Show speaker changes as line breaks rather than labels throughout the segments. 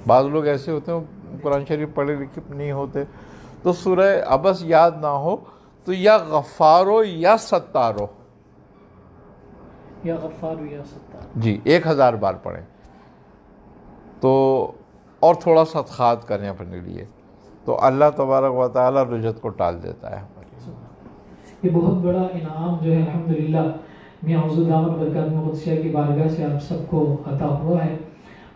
بعض لوگ ایسے ہوتے ہیں قرآن شریف پڑھے لکھے نہیں ہوتے، تو سورہ عبس یاد نہ ہو تو یا غفار ہو یا ستار ہو،
یا غفار ہو یا ستار،
جی 1000 بار پڑھیں تو، اور تھوڑا صدقات کریں اپنے لیے، تو اللہ تبارک و تعالیٰ رجت کو ٹال دیتا ہے ہماری۔
یہ بہت بڑا انعام جو ہے الحمدللہ میاں حضور دامت برکاتہ قدسیہ کی بارگاہ سے آپ سب کو عطا ہوا ہے۔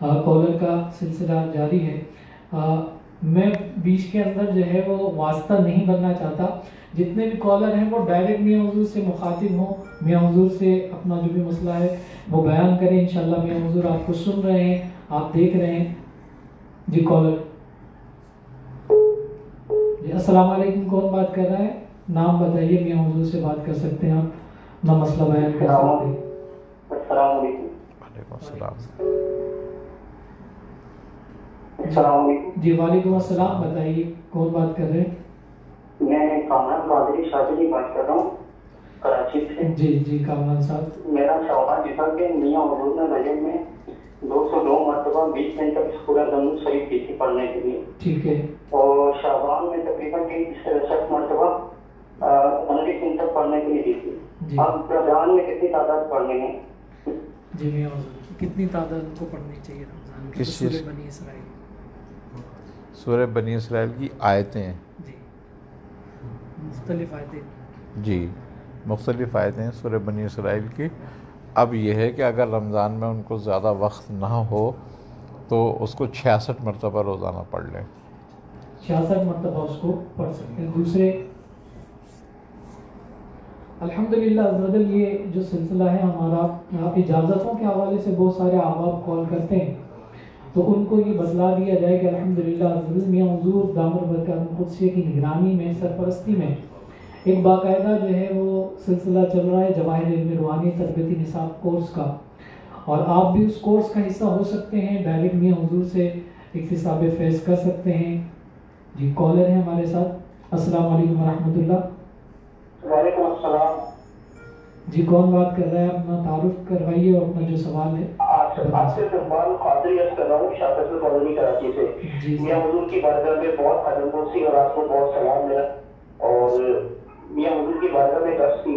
کالر کا سلسلہ جاری ہے۔ میں بیچ کے اندر جو ہے وہ واسطہ نہیں بننا چاہتا، جتنے بھی کالر ہیں وہ ڈائریکٹ میاں حضور سے مخاطب ہوں، میاں حضور سے اپنا جو بھی مسئلہ ہے وہ بیان کریں، انشاءاللہ میاں حضور آپ کو سن رہے ہیں، آپ دیکھ رہے ہیں۔ جی کالر، جی السلام علیکم، کون بات کر رہا ہے؟ نام بتائیے، میاں حضور سے بات کر سکتے ہیں آپ، اپنا مسئلہ بیان کر سکتے ہیں۔
السلام علیکم۔
وعلیکم السلام۔
السلام علیکم۔
جی وعلیکم السلام، بتائیے کون بات کر رہے ہیں؟
میں کامران قادری شاہجلی بات کر رہا ہوں کراچی سے۔
جی کامران صاحب،
میرا سوال یہ تھا کہ میاں حضور نے رجب میں 202 مرتبہ 20 منٹ تک سورہ درود شریف کی تھی پڑھنے کے لیے،
ٹھیک ہے،
اور شعبان میں تقریباً 60 مرتبہ 19 منٹ تک پڑھنے کے لیے دی تھی۔ اب رمضان میں کتنی تعداد پڑھنی ہے؟
جی میاں حضور کتنی تعداد ان کو پڑھنی چاہیے رمضان کی؟ سورہ بنی اسرائیل،
سورہ بنی اسرائیل کی آیتیں،
جی مختلف آیتیں،
جی مختلف آیتیں ہیں سورہ بنی اسرائیل کی۔ اب یہ ہے کہ اگر رمضان میں ان کو زیادہ وقت نہ ہو تو اس کو 66 مرتبہ روزانہ پڑھ لیں،
66 مرتبہ اس کو پڑھ سکتے ہیں۔ دوسرے الحمدللہ عزوجل یہ جو سلسلہ ہے ہمارا، اجازتوں کے حوالے سے بہت سارے احباب کال کرتے ہیں، تو ان کو یہ بتلا دیا جائے کہ الحمدللہ عزوجل میاں حضور دامت برکاتہ قدسیہ کی نگرانی میں، سرپرستی میں ایک باقاعدہ جو ہے وہ سلسلہ چل رہا ہے جواہر علم روحانی تربیتی نصاب کورس کا، اور آپ بھی اس کورس کا حصہ ہو سکتے ہیں، ڈائریکٹ میاں حضور سے اکتساب فیض کر سکتے ہیں۔ جی کالر ہیں ہمارے ساتھ، السلام علیکم ورحمۃ اللہ۔
وعلیکم السلام۔
جی کون بات کر رہا ہے؟ اپنا تعارف کروائیے اور اپنا جو سوال ہے۔
آصف اقبال قادری عرض کر رہا ہوں شاہ فیصل کالونی کراچی سے۔ میاں حضور کی بارگاہ میں بہت خادم پرسی اور آپ کو بہت سلام میرا، اور میاں حضور کی بارگاہ میں عرض کی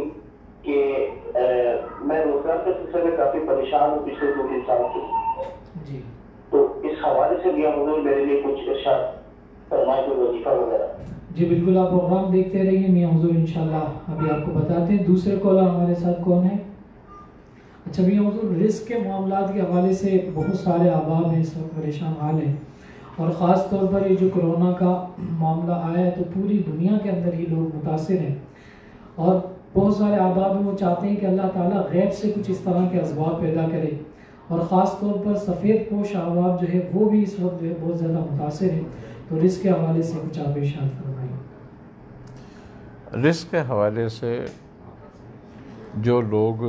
کہ میں روزگار کے سلسلے میں کافی پریشان ہوں پچھلے 2-3 سال سے،
جی
تو اس حوالے سے میاں حضور میرے لیے کچھ ارشاد فرمائے، کوئی وظیفہ وغیرہ۔
جی بالکل، آپ پروگرام دیکھتے رہیے، میاں حضور انشاءاللہ ابھی آپ کو بتاتے ہیں۔ دوسرے کالر ہمارے ساتھ کون ہے؟ اچھا میاں حضور رزق کے معاملات کے حوالے سے بہت سارے احباب ہیں اس وقت پریشان حال ہیں، اور خاص طور پر یہ جو کرونا کا معاملہ آیا ہے تو پوری دنیا کے اندر ہی لوگ متاثر ہیں، اور بہت سارے احباب ہیں وہ چاہتے ہیں کہ اللہ تعالیٰ غیب سے کچھ اس طرح کے اسباب پیدا کرے، اور خاص طور پر سفید پوش احباب جو ہے وہ بھی اس وقت جو ہے بہت زیادہ متاثر ہیں، تو رزق کے حوالے سے کچھ آپ ارشاد فرمائیں۔
رزق کے حوالے سے جو لوگ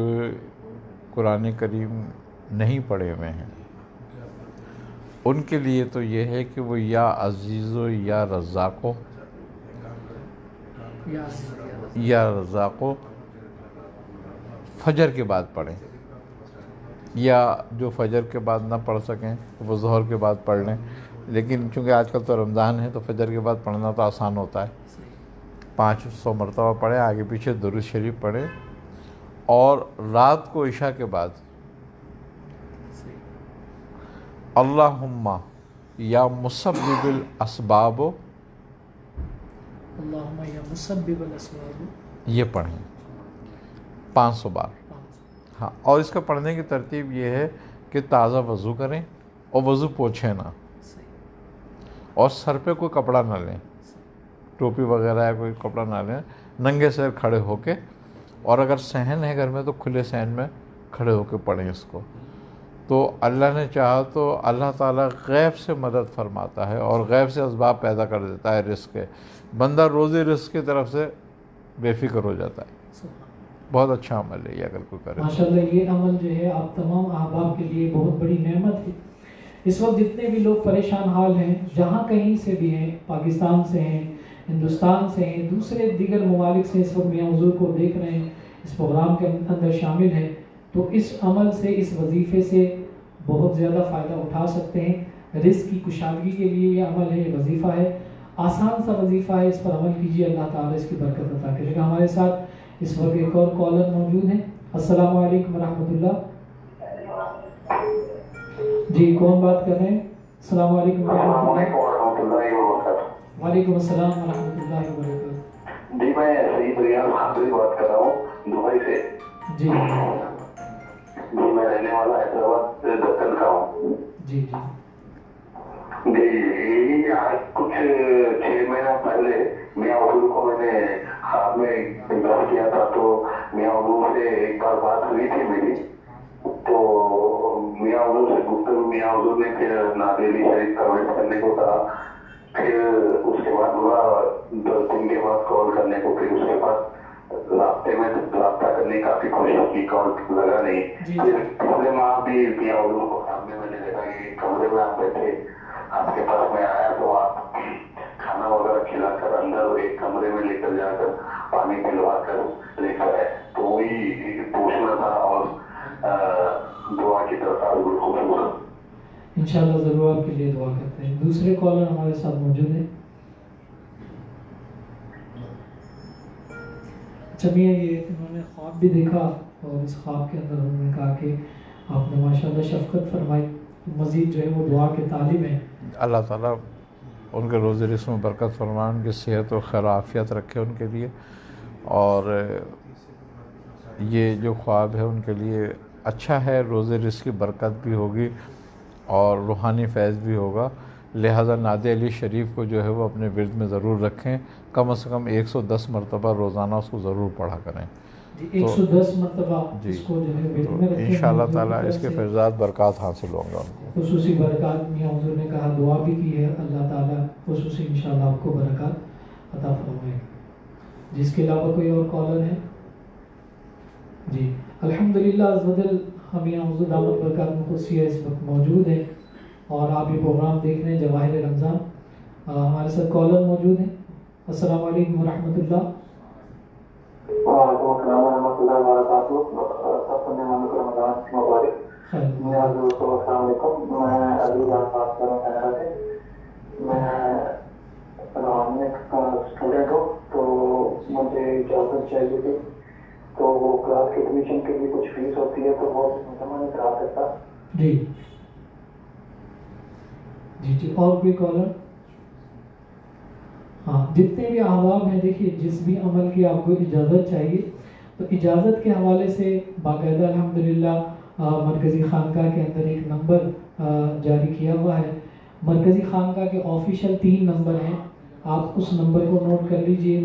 قرآن کریم نہیں پڑھے ہوئے ہیں ان کے لیے تو یہ ہے کہ وہ یا عزیزو یا رزاقو، یا رزاقو فجر کے بعد پڑھیں، یا جو فجر کے بعد نہ پڑھ سکیں تو وہ ظہر کے بعد پڑھ لیں، لیکن چونکہ آج کل تو رمضان ہے تو فجر کے بعد پڑھنا تو آسان ہوتا ہے، 500 مرتبہ پڑھیں، آگے پیچھے درود شریف پڑھیں، اور رات کو عشاء کے بعد اللہم یا مسبب الاسباب
اللہم یا مسبب الاسباب
یہ پڑھیں 500 بار۔ ہاں، اور اس کا پڑھنے کی ترتیب یہ ہے کہ تازہ وضو کریں اور وضو پوچھیں نہ، اور سر پہ کوئی کپڑا نہ لیں، ٹوپی وغیرہ یا کوئی کپڑا نہ لیں، ننگے سر کھڑے ہو کے، اور اگر صحن ہے گھر میں تو کھلے صحن میں کھڑے ہو کے پڑھیں اس کو، تو اللہ نے چاہا تو اللہ تعالیٰ غیب سے مدد فرماتا ہے اور غیب سے اسباب پیدا کر دیتا ہے رزق کے، بندہ روزی رزق کی طرف سے بے فکر ہو جاتا ہے۔ بہت اچھا عمل ہے یہ اگر کوئی کرے۔
ماشاءاللہ یہ عمل جو ہے آپ تمام احباب کے لیے بہت بڑی نعمت ہے۔ اس وقت جتنے بھی لوگ پریشان حال ہیں، جہاں کہیں سے بھی ہیں، پاکستان سے ہیں، ہندوستان سے ہیں، دوسرے دیگر ممالک سے اس وقت میاں حضور کو دیکھ رہے ہیں، اس پروگرام کے اندر شامل ہیں، تو اس عمل سے، اس وظیفے سے بہت زیادہ فائدہ اٹھا سکتے ہیں۔ رزق کی کشادگی کے لیے یہ عمل ہے، یہ وظیفہ ہے، آسان سا وظیفہ ہے، اس پر عمل کیجیے، اللہ تعالیٰ اس کی برکت عطا کرے گا۔ ہمارے ساتھ اس وقت ایک اور کالر موجود ہیں۔ السلام علیکم ورحمۃ اللہ۔ جی کون بات کر رہے ہیں؟ السلام علیکم ورحمۃ اللہ۔ وعلیکم السلام ورحمۃ اللہ وبرکاتہ۔
جی میں سعید ریاض خاطری بات کر رہا ہوں دبئی سے۔
جی
جی میں رہنے والا حیدرآباد دکن کا ہوں۔
جی جی
جی آج کچھ 6 مہینہ پہلے میاں حضور کو میں نے خواب میں انتظار کیا تھا، تو میاں حضور سے ایک بار بات ہوئی تھی میری، تو میاں حضور سے گفتگو، میاں حضور نے پھر نادیلی شریف کنورٹ کرنے کو کہا، پھر اس کے بعد ہوا 2 دن کے بعد کال کرنے کو، پھر اس کے بعد رابطے میں رابطہ کرنے کی کافی کوشش کی، کال لگا نہیں۔ پھر پچھلے ماہ بھی میاں حضور کو خواب میں نے دیکھا کہ کمرے میں آپ بیٹھے، آپ کے پاس میں آیا تو آپ کھانا وغیرہ کھلا کر اندر ایک کمرے میں لے کر جا کر پانی پلوا کر لے کر آئے، تو وہی پوچھنا تھا اور دعا کی درخواست خصوصاً۔
انشاءاللہ ضرور آپ کے لیے دعا کرتے ہیں۔ دوسرے کالر ہمارے ساتھ موجود ہیں۔ اچھا میاں، یہ انہوں نے خواب بھی دیکھا اور اس خواب کے اندر انہوں نے کہا کہ آپ نے ماشاءاللہ شفقت فرمائی، مزید جو ہے وہ دعا کے طالب ہیں۔
اللہ تعالیٰ ان کے روزے رزق میں برکت فرمائے، ان کی صحت و خیر عافیت رکھے ان کے لیے، اور یہ جو خواب ہے ان کے لیے اچھا ہے، روزے رزق کی برکت بھی ہوگی اور روحانی فیض بھی ہوگا، لہٰذا نادی علی شریف کو جو ہے وہ اپنے ورد میں ضرور رکھیں، کم از کم 110 مرتبہ روزانہ اس کو ضرور پڑھا کریں۔
110 مرتبہ
جی
اس کو جو ہے ورد میں رکھیں،
انشاءاللہ تعالیٰ اس کے فیضات برکات حاصل ہوں گا ان کو۔
خصوصی برکات میاں حضور نے کہا دعا بھی کی ہے، اللہ تعالیٰ خصوصی انشاءاللہ آپ کو برکات عطا فرمائے۔ جس کے علاوہ کوئی اور کالر ہے؟ جی الحمدللہ عزوجل ہم میاں حضور دامت برکات قدسیہ اس وقت موجود ہیں اور آپ یہ پروگرام دیکھ رہے ہیں جواہر رمضان۔ ہمارے ساتھ کالر موجود ہیں۔ السلام علیکم ورحمۃ اللہ۔
وعلیکم السلام ورحمۃ اللہ وبرکاتہ۔ سب سننے والوں کو رمضان مبارک۔ میرا دوستوں السلام علیکم، میں علی جان بات کر رہا ہوں کینیڈا سے۔ میں روحانیت کا اسٹوڈنٹ ہوں، تو مجھے اجازت چاہیے تھی، تو وہ کلاس کے ایڈمیشن کے لیے کچھ فیس ہوتی ہے تو وہ جمع نہیں کرا سکتا۔
جی جی جی اور کوئی کالر؟ ہاں جتنے بھی احباب ہیں، دیکھیے جس بھی عمل کی آپ کو اجازت چاہیے تو اجازت کے حوالے سے باقاعدہ الحمدللہ مرکزی خانقاہ کے اندر ایک نمبر جاری کیا ہوا ہے۔ مرکزی خانقاہ کے آفیشیل 3 نمبر ہیں، آپ اس نمبر کو نوٹ کر لیجئے۔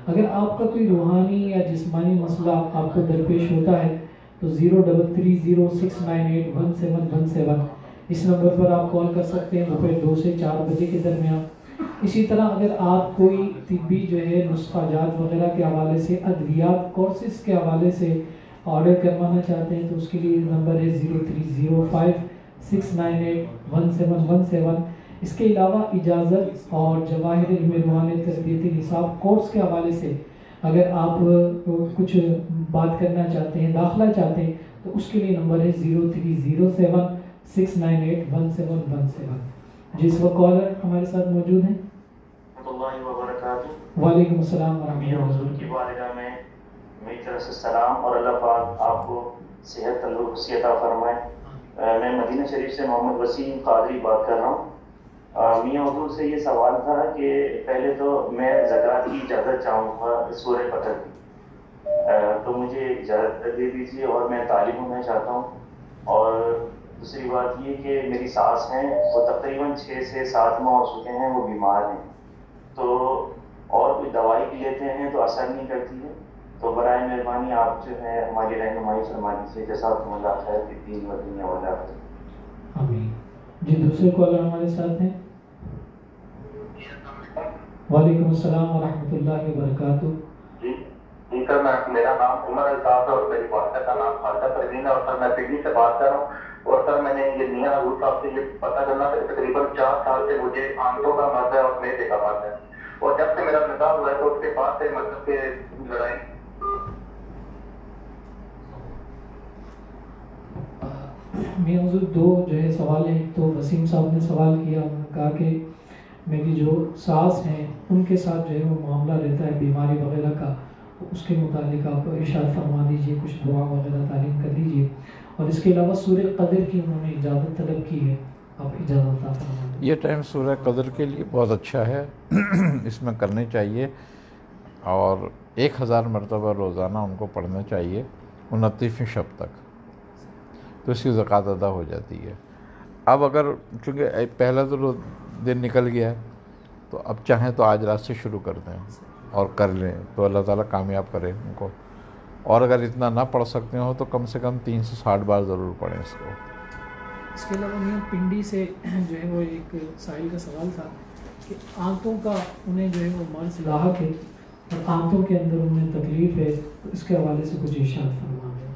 اگر آپ کا کوئی روحانی یا جسمانی مسئلہ آپ کو درپیش ہوتا ہے تو 0330698171 اس نمبر پر آپ کال کر سکتے ہیں دوپہر 2 سے 4 بجے کے درمیان۔ اسی طرح اگر آپ کوئی طبی جو ہے نسخہ جات وغیرہ کے حوالے سے، ادویات کورسز کے حوالے سے آرڈر کروانا چاہتے ہیں تو اس کے لیے نمبر ہے 0305698171۔ اس کے علاوہ اجازت اور جواہر علم روحانی تربیتی نصاب کورس کے حوالے سے اگر آپ کچھ بات کرنا چاہتے ہیں، داخلہ چاہتے ہیں تو اس کے لیے نمبر ہے 030769817117۔ جس وقت کالر ہمارے ساتھ موجود ہیں۔
اللہ وبرکاتہ۔
وعلیکم السلام ورحمۃ
میاں
اللہ۔
حضور کی بارگاہ میں میری طرف سے سلام، اور اللہ پاک آپ کو صحت تندرستی عطا فرمائے۔ میں مدینہ شریف سے محمد وسیم قادری بات کر رہا ہوں۔ میاں حضور سے یہ سوال تھا کہ پہلے تو میں زکوٰۃ کی اجازت چاہوں گا سورہ فتح کی، تو مجھے اجازت دے دیجیے، اور میں طالب ہونا چاہتا ہوں۔ اور دوسری بات یہ کہ میری ساس ہیں، وہ تقریباً 6 سے 7 ماہ ہو چکے ہیں، وہ بیمار ہیں، تو اور کوئی دوائی بھی لیتے ہیں تو اثر نہیں کرتی ہے، تو برائے مہربانی آپ جو ہے ہماری رہنمائی فرما دیجیے، جزاکم اللہ خیر فی الدین و دنیا والآخرہ۔
آمین۔ جی دوسرے کالر ہمارے ساتھ ہیں۔ وعلیکم السلام ورحمۃ اللہ وبرکاتہ۔
جی سر، میرا نام عمر الطاف ہے اور میری والدہ کا نام خالدہ پروین ہے، اور سر میں سڈنی سے بات کر رہا ہوں۔ اور سر میں نے یہ میاں حضور صاحب سے یہ پتہ کرنا تھا کہ تقریباً 4 سال سے مجھے آنتوں کا مرض ہے اور میدے کا مرض ہے، اور جب سے میرا نکاح ہوا ہے تو اس کے بعد سے مطلب کہ لڑائی۔
میاں حضور دو جو ہے سوال ہیں. تو وسیم صاحب نے سوال کیا, انہوں نے کہا کہ میری جو ساس ہیں ان کے ساتھ جو ہے وہ معاملہ رہتا ہے بیماری وغیرہ کا, اس کے متعلق آپ ارشاد فرما دیجیے, کچھ دعا وغیرہ تعلیم کر دیجیے. اور اس کے علاوہ سورہ قدر کی انہوں نے اجازت طلب کی ہے, آپ اجازت عطا فرما دیں. یہ
ٹائم سورہ قدر کے لیے بہت اچھا ہے, اس میں کرنے چاہیے, اور 1000 مرتبہ روزانہ ان کو پڑھنا چاہیے 29ویں شب تک, تو اس کی زکوٰۃ ادا ہو جاتی ہے. اب اگر چونکہ پہلا تو دن نکل گیا ہے, تو اب چاہیں تو آج رات سے شروع کر دیں اور کر لیں, تو اللہ تعالیٰ کامیاب کرے ان کو. اور اگر اتنا نہ پڑھ سکتے ہو تو کم سے کم 360 بار ضرور پڑھیں اس کو.
اس کے علاوہ میاں پنڈی سے جو ہے وہ ایک سائل کا سوال تھا کہ آنتوں کا انہیں جو ہے وہ مرض لاحق ہے اور آنتوں کے اندر انہیں تکلیف ہے, تو اس کے حوالے سے کچھ ارشاد فرما دیں.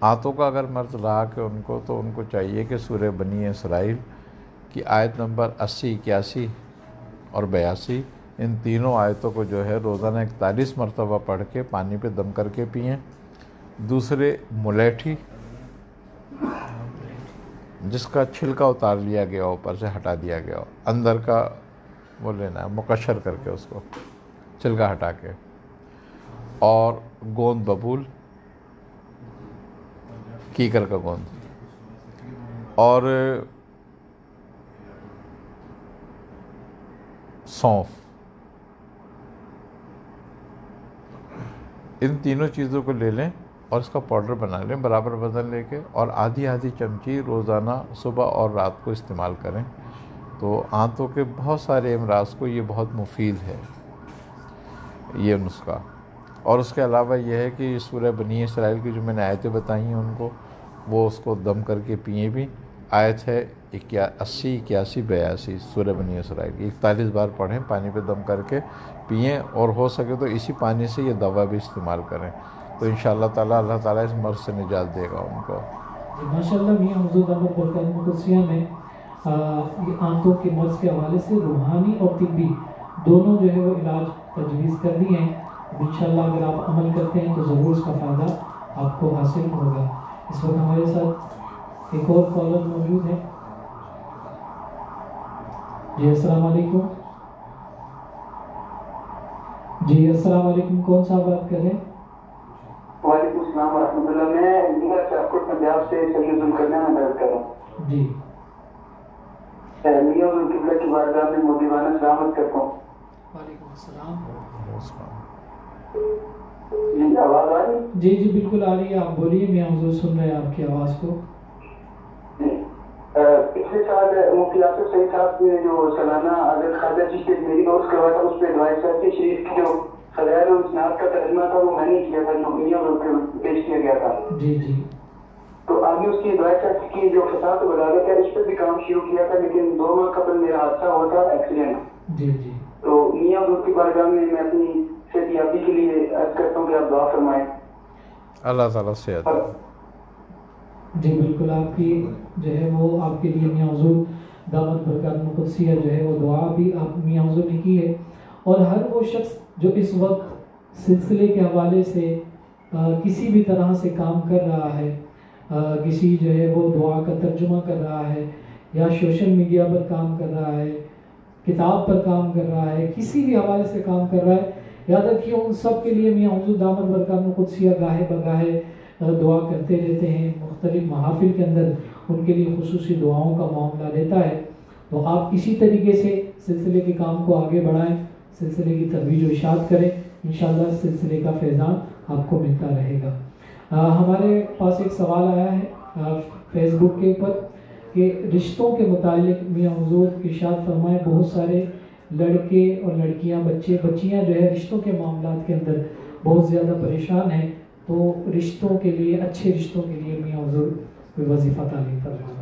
آنتوں کا اگر مرض لاحق ہے ان کو, تو ان کو چاہیے کہ سورہ بنی اسرائیل کی آیت نمبر 80, 81 اور 82, ان تینوں آیتوں کو جو ہے روزانہ 41 مرتبہ پڑھ کے پانی پہ دم کر کے پئیں. دوسرے ملیٹھی, جس کا چھلکا اتار لیا گیا ہو, اوپر سے ہٹا دیا گیا ہو, اندر کا وہ لینا ہے مقشر کر کے اس کو چھلکا ہٹا کے, اور گوند ببول, کیکر کا گوند, اور سونف. ان تینوں چیزوں کو لے لیں اور اس کا پاؤڈر بنا لیں برابر وزن لے کے, اور آدھی چمچی روزانہ صبح اور رات کو استعمال کریں. تو آنتوں کے بہت سارے امراض کو یہ بہت مفید ہے یہ نسخہ. اور اس کے علاوہ یہ ہے کہ سورہ بنی اسرائیل کی جو میں نے آیتیں بتائی ہیں ان کو, وہ اس کو دم کر کے پئیں بھی. آیت ہے 80, 81, 82 سورہ بنی اسرائیل کی 41 بار پڑھیں, پانی پہ دم کر کے پئیں, اور ہو سکے تو اسی پانی سے یہ دوا بھی استعمال کریں, تو انشاءاللہ تعالیٰ اللہ تعالیٰ اس مرض سے نجات دے گا ان کو.
ماشاءاللہ میاں حضور دامت برکاتہ قدسیہ میں یہ آنتوں کے مرض کے حوالے سے روحانی اور طبی دونوں جو ہے وہ علاج تجویز کر دی ہیں. انشاءاللہ اگر آپ عمل کرتے ہیں تو ضرور اس کا فائدہ آپ کو حاصل ہوگا. اس وقت ہمارے ساتھ ایک اور کالر موجود ہے. جی السلام علیکم. جی السلام علیکم, کون صاحب بات کر رہے ہیں؟
وعلیکم السلام ورحمۃ اللہ. میں سیاکوٹ پنجاب سے سید الکرنہ میں درد کر رہا ہوں.
جی
میاں القبلہ کی بارگاہ میں مدیبانہ سلامت کرتا ہوں.
وعلیکم السلام.
جی آواز آ رہی؟
جی جی بالکل آ رہی ہے, آپ بولیے, میاں حضور سن رہے ہیں آپ کی آواز کو.
پچھلے سال مفتی آصف سعید صاحب نے جو سالانہ حضرت خواجہ چشتی اجمیری کا عرس کروایا تھا, اس پہ ایڈوائز صاحب کی شریف کی جو فضائل و اسناد کا ترجمہ تھا وہ میں نے کیا تھا, جو میاں پیش کیا گیا تھا.
جی جی.
تو آگے اس کی ایڈوائز صاحب کی جو فساد بلاغت ہے اس پہ بھی کام شروع کیا تھا, لیکن 2 ماہ قبل میرا حادثہ ہوا تھا, ایکسیڈنٹ.
جی جی.
تو میاں حضور کی بارگاہ میں میں اپنی صحتیابی کے لیے عرض کرتا ہوں کہ آپ دعا فرمائیں.
اللہ تعالیٰ صحت.
جی بالکل, آپ کی جو ہے وہ آپ کے لیے میاں حضور دامت برکاتہ قدسیہ جو ہے وہ دعا بھی آپ میاں حضور نے کی ہے. اور ہر وہ شخص جو اس وقت سلسلے کے حوالے سے کسی بھی طرح سے کام کر رہا ہے, کسی جو ہے وہ دعا کا ترجمہ کر رہا ہے, یا سوشل میڈیا پر کام کر رہا ہے, کتاب پر کام کر رہا ہے, کسی بھی حوالے سے کام کر رہا ہے, یاد رکھیے ان سب کے لیے میاں حضور دامت برکاتہ قدسیہ گاہے بگاہے دعا کرتے رہتے ہیں. مختلف محافل کے اندر ان کے لیے خصوصی دعاؤں کا معاملہ لیتا ہے. تو آپ اسی طریقے سے سلسلے کے کام کو آگے بڑھائیں, سلسلے کی ترویج و اشاعت کریں, انشاءاللہ سلسلے کا فیضان آپ کو ملتا رہے گا. ہمارے پاس ایک سوال آیا ہے فیس بک کے اوپر کہ رشتوں کے متعلق میاں حضور ارشاد فرمائیں, بہت سارے لڑکے اور لڑکیاں, بچے بچیاں جو ہے رشتوں کے معاملات کے اندر بہت زیادہ پریشان ہیں. تو رشتوں کے لیے, اچھے رشتوں کے لیے میاں حضور کوئی وظیفہ تعلیم فرمائیں.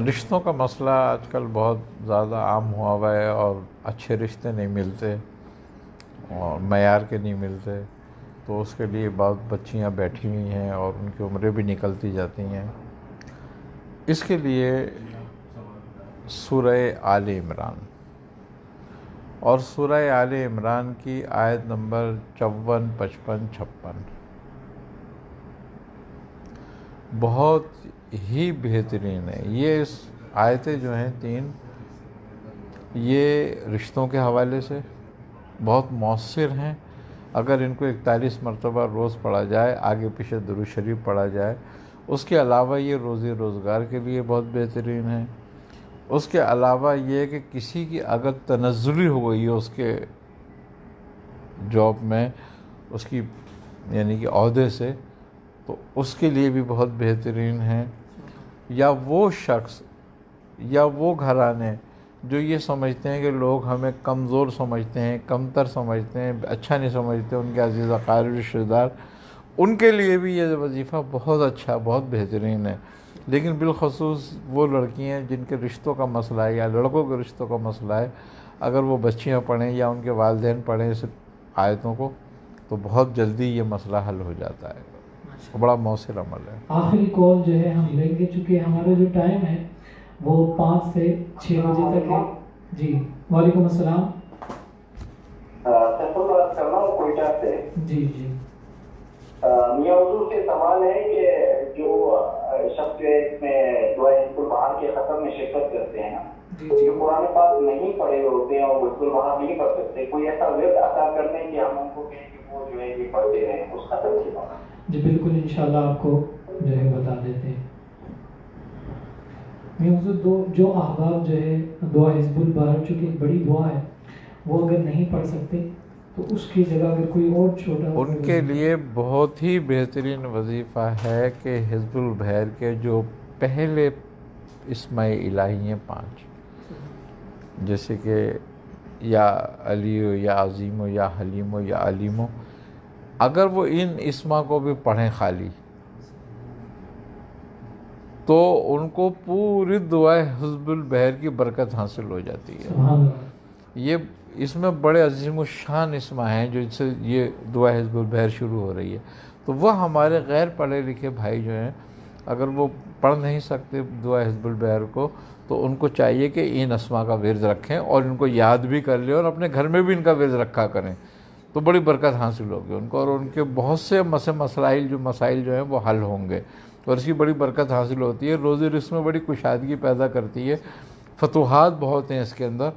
رشتوں کا مسئلہ آج کل بہت زیادہ عام ہوا ہوا ہے, اور اچھے رشتے نہیں ملتے اور معیار کے نہیں ملتے. تو اس کے لیے بہت بچیاں بیٹھی ہوئی ہیں اور ان کی عمریں بھی نکلتی جاتی ہیں. اس کے لیے سورہ آل عمران اور سورہ آل عمران کی آیت نمبر 54, 55, 56 بہت ہی بہترین ہے. یہ آیتیں جو ہیں 3 یہ رشتوں کے حوالے سے بہت مؤثر ہیں. اگر ان کو 41 مرتبہ روز پڑھا جائے، آگے پیچھے درود شریف پڑھا جائے. اس کے علاوہ یہ روزی روزگار کے لیے بہت بہترین ہے. اس کے علاوہ یہ کہ کسی کی اگر تنزلی ہو گئی ہے اس کے جاب میں، اس کی یعنی کہ عہدے سے، تو اس کے لیے بھی بہت بہترین ہے. یا وہ شخص یا وہ گھرانے جو یہ سمجھتے ہیں کہ لوگ ہمیں کمزور سمجھتے ہیں، کمتر سمجھتے ہیں، اچھا نہیں سمجھتے ان کے عزیز اقارب رشتہ دار، ان کے لیے بھی یہ وظیفہ بہت اچھا، بہت بہترین ہے. لیکن بالخصوص وہ لڑکیاں جن کے رشتوں کا مسئلہ ہے یا لڑکوں کے رشتوں کا مسئلہ ہے، اگر وہ بچیاں پڑھیں یا ان کے والدین پڑھیں اس آیتوں کو تو بہت جلدی یہ مسئلہ حل ہو جاتا ہے. بڑا مؤثر عمل ہے.
آخری کال جو ہے ہم لیں گے، چونکہ ہمارا جو ٹائم ہے وہ 5 سے 6 بجے تک ہے. جی وعلیکم السلام.
بات کر رہا ہوں کوئٹہ سے.
جی جی
میاں حضور سے سوال ہے کہ جو شخص اس میں دعا حزب البہار کے ختم میں شرکت کرتے ہیں نا، جو قرآن پاک نہیں پڑھے ہوتے ہیں اور حزب البہار نہیں پڑھ سکتے، کوئی ایسا ورد عطا کرنے کہ ہم ان کو کہیں کہ وہ جو ہے یہ پڑھتے رہیں اس ختم کے بعد؟
جی بالکل انشاءاللہ آپ کو جو ہے بتا دیتے ہیں. میاں حضور جو احباب جو ہے دعا حزب البہار چونکہ ایک بڑی دعا ہے، وہ اگر نہیں پڑھ سکتے تو اس کی جگہ اگر کوئی اور چھوٹا،
ان کے لیے بہت ہی بہترین وظیفہ ہے کہ حزب البحر کے جو پہلے اسماء الہی ہیں 5، جیسے کہ یا علی ہو یا عظیم ہو یا حلیم ہو یا علیم ہو، اگر وہ ان اسما کو بھی پڑھیں خالی تو ان کو پوری دعائے حزب البحر کی برکت حاصل ہو جاتی ہے. یہ اس میں بڑے عظیم الشان اسما ہیں جو ان سے یہ دعا حزب البحر شروع ہو رہی ہے. تو وہ ہمارے غیر پڑھے لکھے بھائی جو ہیں اگر وہ پڑھ نہیں سکتے دعا حزب البحر کو تو ان کو چاہیے کہ ان اسما کا ورد رکھیں اور ان کو یاد بھی کر لیں اور اپنے گھر میں بھی ان کا ورد رکھا کریں تو بڑی برکت حاصل ہوگی ان کو، اور ان کے بہت سے مسائل جو ہیں وہ حل ہوں گے اور اس کی بڑی برکت حاصل ہوتی ہے. روزی رزق میں بڑی کشادگی پیدا کرتی ہے، فتوحات بہت ہیں اس کے اندر.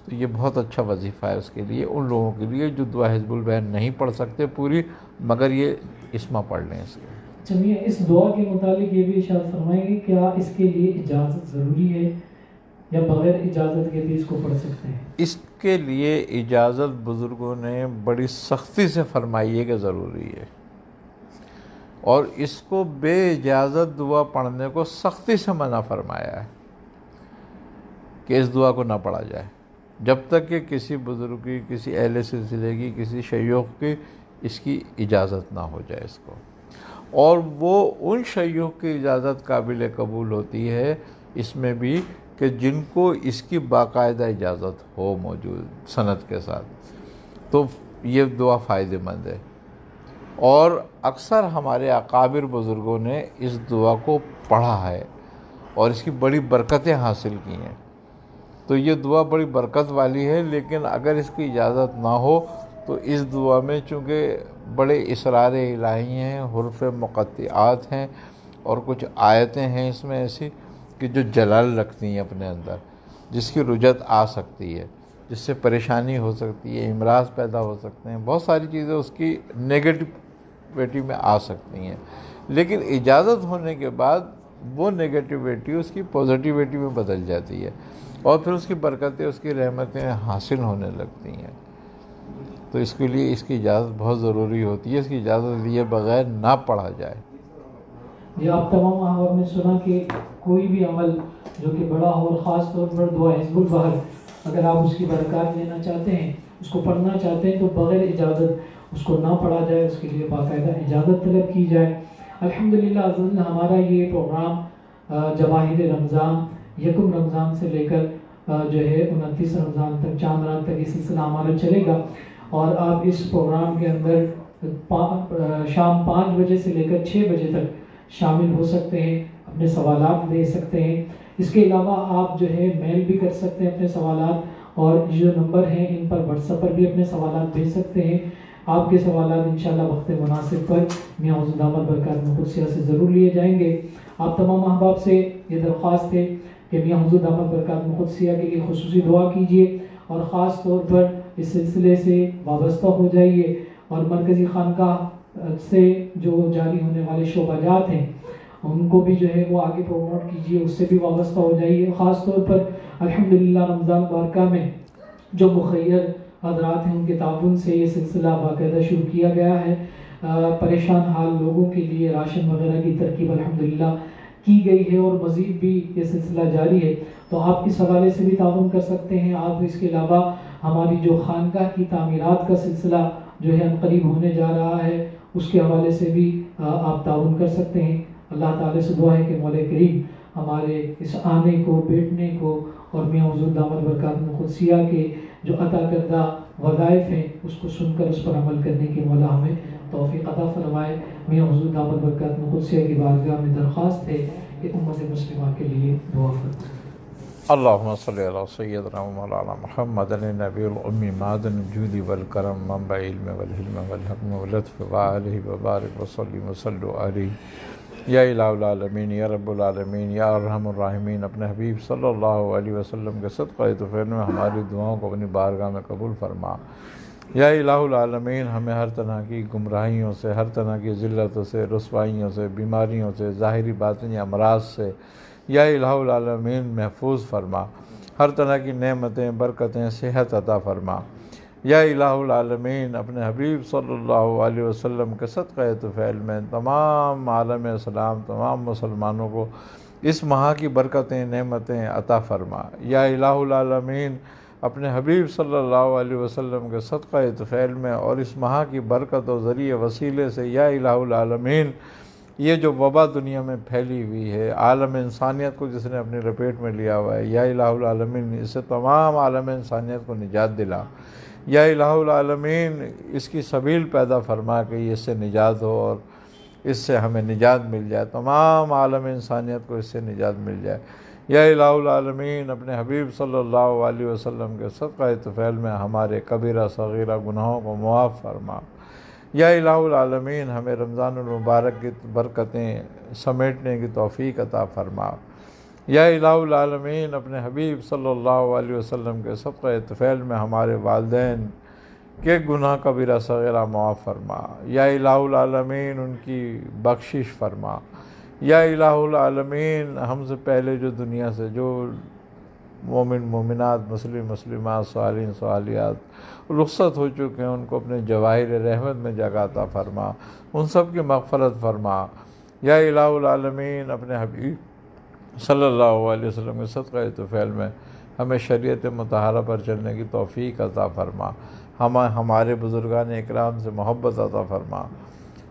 تو یہ بہت اچھا وظیفہ ہے اس کے لیے، ان لوگوں کے لیے جو دعا حزب البحر نہیں پڑھ سکتے پوری، مگر یہ اسما پڑھ لیں اس کے.
چلیے اس دعا کے متعلق یہ بھی ارشاد فرمائیں گے کیا اس کے لیے اجازت ضروری ہے یا بغیر اجازت کے بھی اس کو پڑھ سکتے ہیں؟
اس کے لیے اجازت بزرگوں نے بڑی سختی سے فرمائی ہے کہ ضروری ہے، اور اس کو بے اجازت دعا پڑھنے کو سختی سے منع فرمایا ہے کہ اس دعا کو نہ پڑھا جائے جب تک کہ کسی بزرگ کی، کسی اہل سلسلے کی، کسی شیوخ کی اس کی اجازت نہ ہو جائے اس کو. اور وہ ان شیوخ کی اجازت قابل قبول ہوتی ہے اس میں بھی کہ جن کو اس کی باقاعدہ اجازت ہو موجود سند کے ساتھ، تو یہ دعا فائدہ مند ہے. اور اکثر ہمارے اکابر بزرگوں نے اس دعا کو پڑھا ہے اور اس کی بڑی برکتیں حاصل کی ہیں. تو یہ دعا بڑی برکت والی ہے، لیکن اگر اس کی اجازت نہ ہو تو اس دعا میں چونکہ بڑے اسرار الہی ہیں، حروف مقطعات ہیں اور کچھ آیتیں ہیں اس میں ایسی کہ جو جلال رکھتی ہیں اپنے اندر، جس کی رجت آ سکتی ہے، جس سے پریشانی ہو سکتی ہے، امراض پیدا ہو سکتے ہیں، بہت ساری چیزیں اس کی نیگیٹیویٹی میں آ سکتی ہیں. لیکن اجازت ہونے کے بعد وہ نیگیٹیویٹی اس کی پازیٹیویٹی میں بدل جاتی ہے اور پھر اس کی برکتیں، اس کی رحمتیں حاصل ہونے لگتی ہیں. تو اس کے لیے اس کی اجازت بہت ضروری ہوتی ہے، اس کی اجازت لیے بغیر نہ پڑھا جائے.
یہ آپ تمام احباب نے سنا کہ کوئی بھی عمل جو کہ بڑا ہو، اور خاص طور پر دعا حزب البحر، اگر آپ اس کی برکات لینا چاہتے ہیں، اس کو پڑھنا چاہتے ہیں تو بغیر اجازت اس کو نہ پڑھا جائے، اس کے لیے باقاعدہ اجازت طلب کی جائے. الحمدللہ عزیزان، ہمارا یہ پروگرام جواہر رمضان 1 رمضان سے لے کر جو ہے 29 رمضان تک، چاند رات تک یہ سلسلہ ہمارا چلے گا. اور آپ اس پروگرام کے اندر شام 5 بجے سے لے کر 6 بجے تک شامل ہو سکتے ہیں، اپنے سوالات دے سکتے ہیں. اس کے علاوہ آپ جو ہے میل بھی کر سکتے ہیں اپنے سوالات، اور جو نمبر ہیں ان پر واٹس ایپ پر بھی اپنے سوالات بھیج سکتے ہیں. آپ کے سوالات انشاءاللہ وقت مناسب پر میاں حضور دامت برکاتہ قدسیہ سے ضرور لیے جائیں گے۔ آپ تمام احباب سے یہ درخواست ہے کہ میاں حضور دامت برکاتہ قدسیہ کے لیے خصوصی دعا کیجیے اور خاص طور پر اس سلسلے سے وابستہ ہو جائیے، اور مرکزی خانقاہ سے جو جاری ہونے والے شعبہ جات ہیں ان کو بھی جو ہے وہ آگے پروموٹ کیجیے، اس سے بھی وابستہ ہو جائیے۔ خاص طور پر الحمدللہ رمضان مبارکہ میں جو مخیر حضرات ہیں ان کے تعاون سے یہ سلسلہ باقاعدہ شروع کیا گیا ہے۔ پریشان حال لوگوں کے لیے راشن وغیرہ کی ترکیب الحمدللہ کی گئی ہے، اور مزید بھی یہ سلسلہ جاری ہے، تو آپ اس حوالے سے بھی تعاون کر سکتے ہیں۔ آپ اس کے علاوہ ہماری جو خانقاہ کی تعمیرات کا سلسلہ جو ہے قریب ہونے جا رہا ہے، اس کے حوالے سے بھی آپ تعاون کر سکتے ہیں۔ اللہ تعالی سے دعا ہے کہ مولا کریم ہمارے اس آنے کو، بیٹھنے کو، اور میاں حضور دامت برکاتہ قدسیہ کے جو عطا کردہ وظائف ہیں اس کو سن کر اس پر عمل کرنے کی مولا ہمیں توفیق عطا فرمائے۔ میاں حضور دامت برکاتہ قدسیہ کی بارگاہ میں درخواست ہے کہ امت مسلمہ کے لیے دعا فرمائے۔
اللہم صلی علی سیدنا و مولانا محمد النبی الامی معدن الجود والکرم منبع علم والحلم والحکم واللطف وآلہ وبارک وسلم وصلوا علیہ۔ یا الہ العالمین، یا رب العالمین، یا ارحم الراحمین، اپنے حبیب صلی اللہ علیہ وسلم کے صدقہ طفیل میں ہماری دعاؤں کو اپنی بارگاہ میں قبول فرما۔ یا الہ العالمین، ہمیں ہر طرح کی گمراہیوں سے، ہر طرح کی ذلتوں سے، رسوائیوں سے، بیماریوں سے، ظاہری باطنی امراض سے یا الہ العالمین محفوظ فرما۔ ہر طرح کی نعمتیں، برکتیں، صحت عطا فرما۔ یا الہ العالمین، اپنے حبیب صلی اللہ علیہ وسلم کے صدقہ طفیل میں تمام عالم اسلام، تمام مسلمانوں کو اس ماہ کی برکتیں، نعمتیں عطا فرما۔ یا الہ العالمین، اپنے حبیب صلی اللہ علیہ وسلم کے صدقہ طفیل میں اور اس ماہ کی برکت و ذریعے وسیلے سے یا الہ العالمین، یہ جو وبا دنیا میں پھیلی ہوئی ہے، عالم انسانیت کو جس نے اپنی لپیٹ میں لیا ہوا ہے، یا الہ العالمین اس سے تمام عالم انسانیت کو نجات دلا۔ یا الہ العالمین، اس کی سبیل پیدا فرما کہ اس سے نجات ہو اور اس سے ہمیں نجات مل جائے، تمام عالم انسانیت کو اس سے نجات مل جائے۔ یا الہ العالمین، اپنے حبیب صلی اللہ علیہ وسلم کے صدقہ طفیل میں ہمارے کبیرہ صغیرہ گناہوں کو معاف فرما۔ یا الہ العالمین، ہمیں رمضان المبارک کی برکتیں سمیٹنے کی توفیق عطا فرما۔ یا الہ العالمین، اپنے حبیب صلی اللہ علیہ وسلم کے صدقہ طفیل میں ہمارے والدین کے گناہ کبیرہ صغیرہ معاف فرما۔ یا الہ العالمین، ان کی بخشش فرما۔ یا الہ العالمین، ہم سے پہلے جو دنیا سے جو مومن مومنات، مسلم مسلمات، صالحین صالحات رخصت ہو چکے ہیں، ان کو اپنے جواہر رحمت میں جگہ عطا فرما، ان سب کی مغفرت فرما۔ یا الہ العالمین، اپنے حبیب صلی اللہ علیہ وسلم کے صدقہ طفیل میں ہمیں شریعت مطہرہ پر چلنے کی توفیق عطا فرما، ہمارے بزرگان اکرام سے محبت عطا فرما۔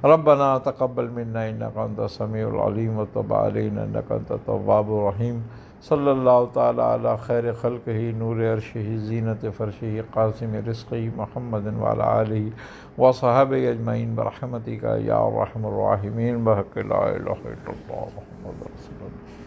ربنا تقبل منا انک انت السمیع العلیم وتب علینا انک انت التواب الرحیم۔ صلی اللہ تعالی علی خیر خلقہ نور عرشہ زینت فرشہ قاسم رزقہ محمد وعلی آلہ وصحبہ اجمعین برحمتک یا ارحم الراحمین بحق لا الہ الا اللہ محمد رسول اللہ۔